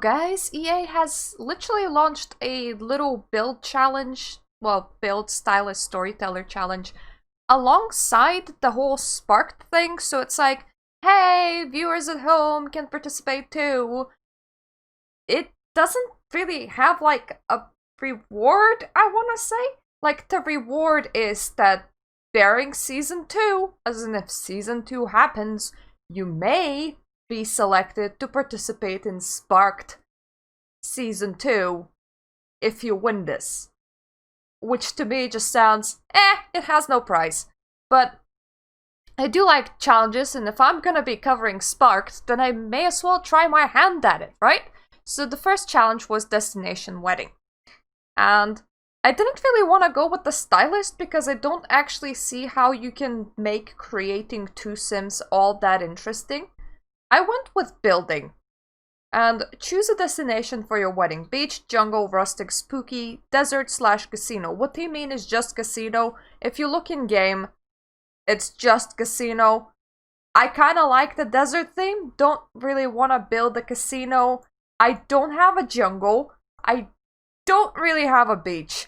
guys, EA has literally launched a little build challenge, well, build stylist storyteller challenge, alongside the whole Sparked thing, so it's like, hey, viewers at home can participate too. It doesn't really have like a reward, I wanna say. Like, the reward is that bearing Season 2, as in if Season 2 happens, you may be selected to participate in Sparked Season 2 if you win this. Which to me just sounds, it has no price. But I do like challenges, and if I'm gonna be covering Sparked, then I may as well try my hand at it, right? So the first challenge was Destination Wedding. And I didn't really want to go with the stylist because I don't actually see how you can make creating two Sims all that interesting. I went with building. And choose a destination for your wedding. Beach, jungle, rustic, spooky, desert/casino. What they mean is just casino. If you look in game, it's just casino. I kind of like the desert theme. Don't really want to build a casino. I don't have a jungle. I don't really have a beach.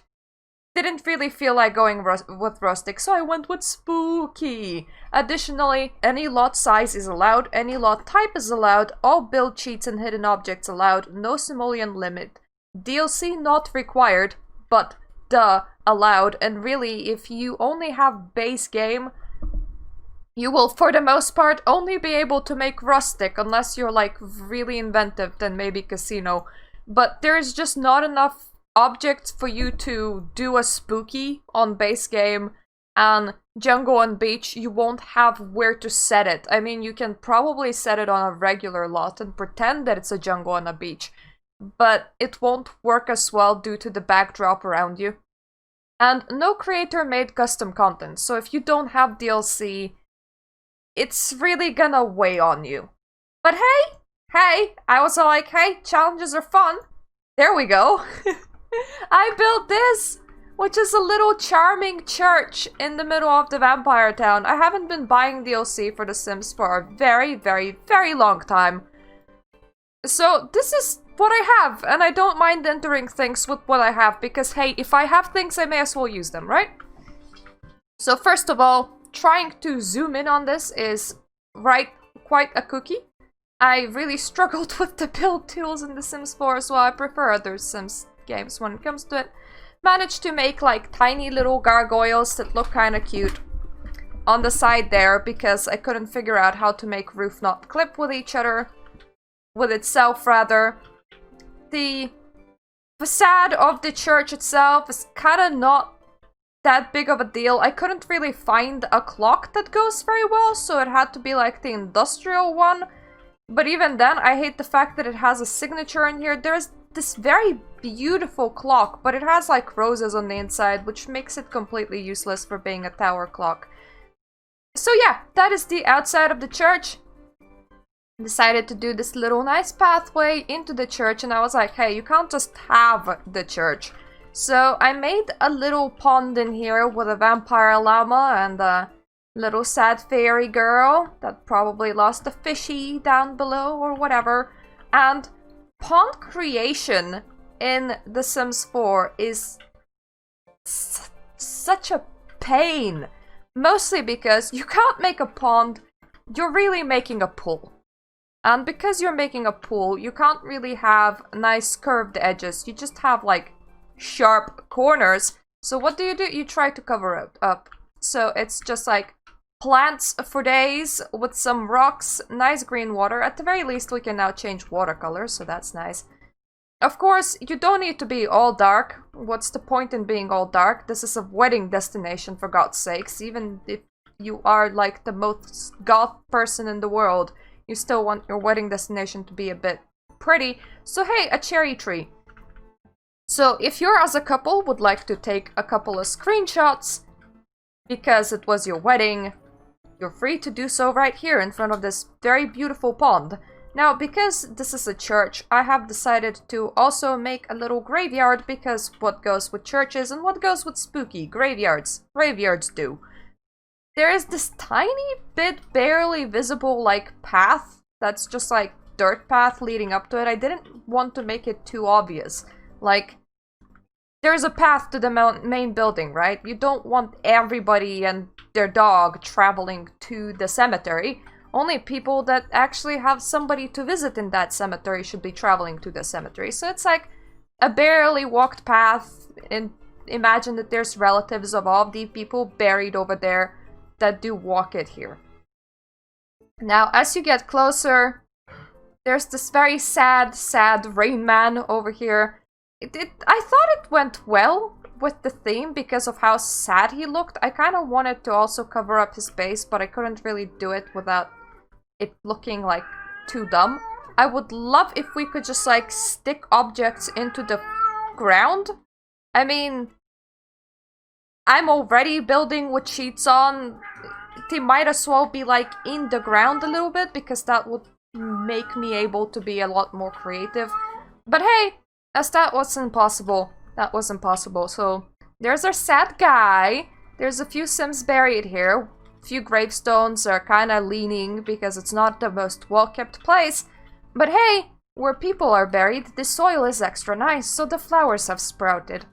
Didn't really feel like going with rustic, so I went with spooky. Additionally, any lot size is allowed, any lot type is allowed, all build cheats and hidden objects allowed, no simoleon limit. DLC not required, but allowed, and really, if you only have base game, you will, for the most part, only be able to make rustic, unless you're like really inventive, then maybe casino. But there's just not enough objects for you to do a spooky on base game, and jungle and beach you won't have where to set it. I mean, you can probably set it on a regular lot and pretend that it's a jungle and a beach, but it won't work as well due to the backdrop around you. And no creator made custom content, so if you don't have DLC, it's really gonna weigh on you. But hey, I was all like, hey, challenges are fun. There we go. I built this, which is a little charming church in the middle of the vampire town. I haven't been buying DLC for The Sims for a very, very, very long time. So this is what I have, and I don't mind entering things with what I have, because hey, if I have things, I may as well use them, right? So first of all, trying to zoom in on this is quite a cookie. I really struggled with the build tools in The Sims 4 as well. I prefer other Sims games when it comes to it. Managed to make like tiny little gargoyles that look kind of cute on the side there, because I couldn't figure out how to make roof not clip with each other, with itself rather. The facade of the church itself is kind of not that big of a deal. I couldn't really find a clock that goes very well, so it had to be like the industrial one. But even then, I hate the fact that it has a signature in here. There's this very beautiful clock, but it has like roses on the inside, which makes it completely useless for being a tower clock. So yeah, that is the outside of the church. Decided to do this little nice pathway into the church, and I was like, hey, you can't just have the church. So I made a little pond in here with a vampire llama and a little sad fairy girl that probably lost a fishy down below or whatever. And pond creation in The Sims 4 is such a pain. Mostly because you can't make a pond, you're really making a pool. And because you're making a pool, you can't really have nice curved edges. You just have like sharp corners. So what do? You try to cover it up. So it's just like plants for days with some rocks, nice green water. At the very least, we can now change watercolors, so that's nice. Of course, you don't need to be all dark. What's the point in being all dark? This is a wedding destination, for God's sakes. Even if you are like the most goth person in the world, you still want your wedding destination to be a bit pretty. So hey, a cherry tree. So if you as a couple would like to take a couple of screenshots because it was your wedding, you're free to do so right here in front of this very beautiful pond. Now, because this is a church, I have decided to also make a little graveyard, because what goes with churches and what goes with spooky? Graveyards. Graveyards do. There is this tiny bit barely visible like path that's just like dirt path leading up to it. I didn't want to make it too obvious. Like, there's a path to the main building, right? You don't want everybody and their dog traveling to the cemetery. Only people that actually have somebody to visit in that cemetery should be traveling to the cemetery. So it's like a barely walked path, and imagine that there's relatives of all the people buried over there that do walk it here. Now, as you get closer, there's this very sad Rain Man over here. I thought it went well with the theme because of how sad he looked. I kind of wanted to also cover up his face, but I couldn't really do it without it looking like too dumb. I would love if we could just like stick objects into the ground. I mean, I'm already building with sheets on. They might as well be like in the ground a little bit because that would make me able to be a lot more creative. But hey, as that was impossible, So there's our sad guy. There's a few Sims buried here. A few gravestones are kind of leaning because it's not the most well-kept place. But hey, where people are buried, the soil is extra nice, so the flowers have sprouted.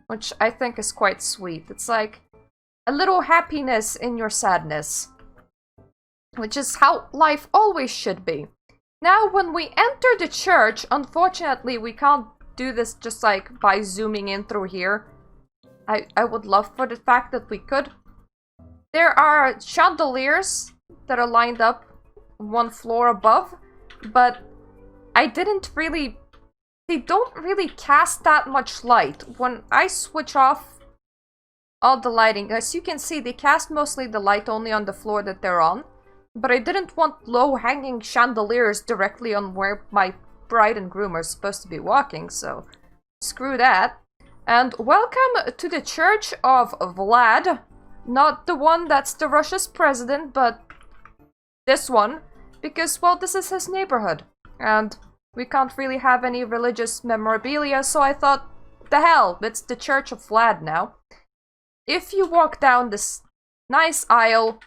Which I think is quite sweet. It's like a little happiness in your sadness. Which is how life always should be. Now, when we enter the church, unfortunately, we can't do this just like by zooming in through here. I would love for the fact that we could. There are chandeliers that are lined up one floor above, but I didn't really... They don't really cast that much light. When I switch off all the lighting, as you can see, they cast mostly the light only on the floor that they're on. But I didn't want low-hanging chandeliers directly on where my bride and groom are supposed to be walking, so screw that. And welcome to the Church of Vlad. Not the one that's the Russia's president, but this one. Because, well, this is his neighborhood. And we can't really have any religious memorabilia, so I thought, the hell, it's the Church of Vlad now. If you walk down this nice aisle,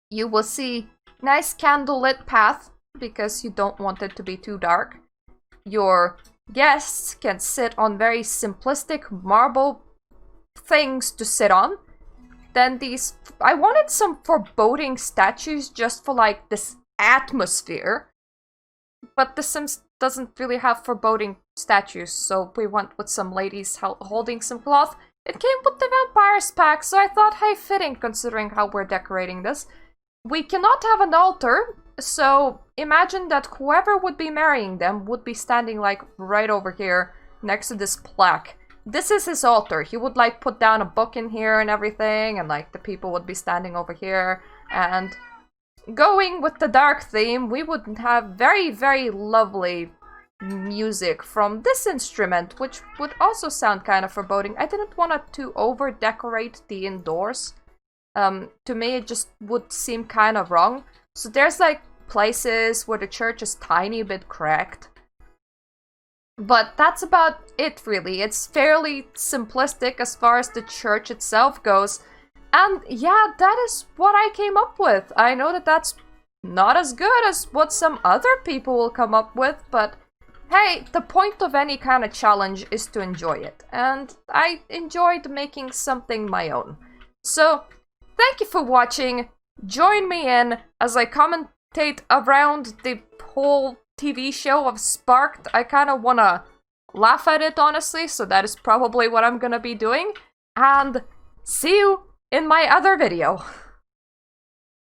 you will see nice candlelit path, because you don't want it to be too dark. Your guests can sit on very simplistic marble things to sit on. Then these... I wanted some foreboding statues just for, like, this atmosphere. But The Sims doesn't really have foreboding statues, so we went with some ladies holding some cloth. It came with the Vampires pack, so I thought, hey, fitting considering how we're decorating this. We cannot have an altar, so imagine that whoever would be marrying them would be standing like right over here next to this plaque. This is his altar. He would like put down a book in here and everything, and like the people would be standing over here. And going with the dark theme, we would have very, very lovely music from this instrument, which would also sound kind of foreboding. I didn't want to over-decorate the indoors. To me, it just would seem kind of wrong. So there's like places where the church is tiny bit cracked. But that's about it, really. It's fairly simplistic as far as the church itself goes. And yeah, that is what I came up with. I know that that's not as good as what some other people will come up with, but hey, the point of any kind of challenge is to enjoy it. And I enjoyed making something my own. So, thank you for watching. Join me in as I commentate around the whole TV show of Sparked. I kind of want to laugh at it, honestly, so that is probably what I'm gonna be doing. And see you in my other video.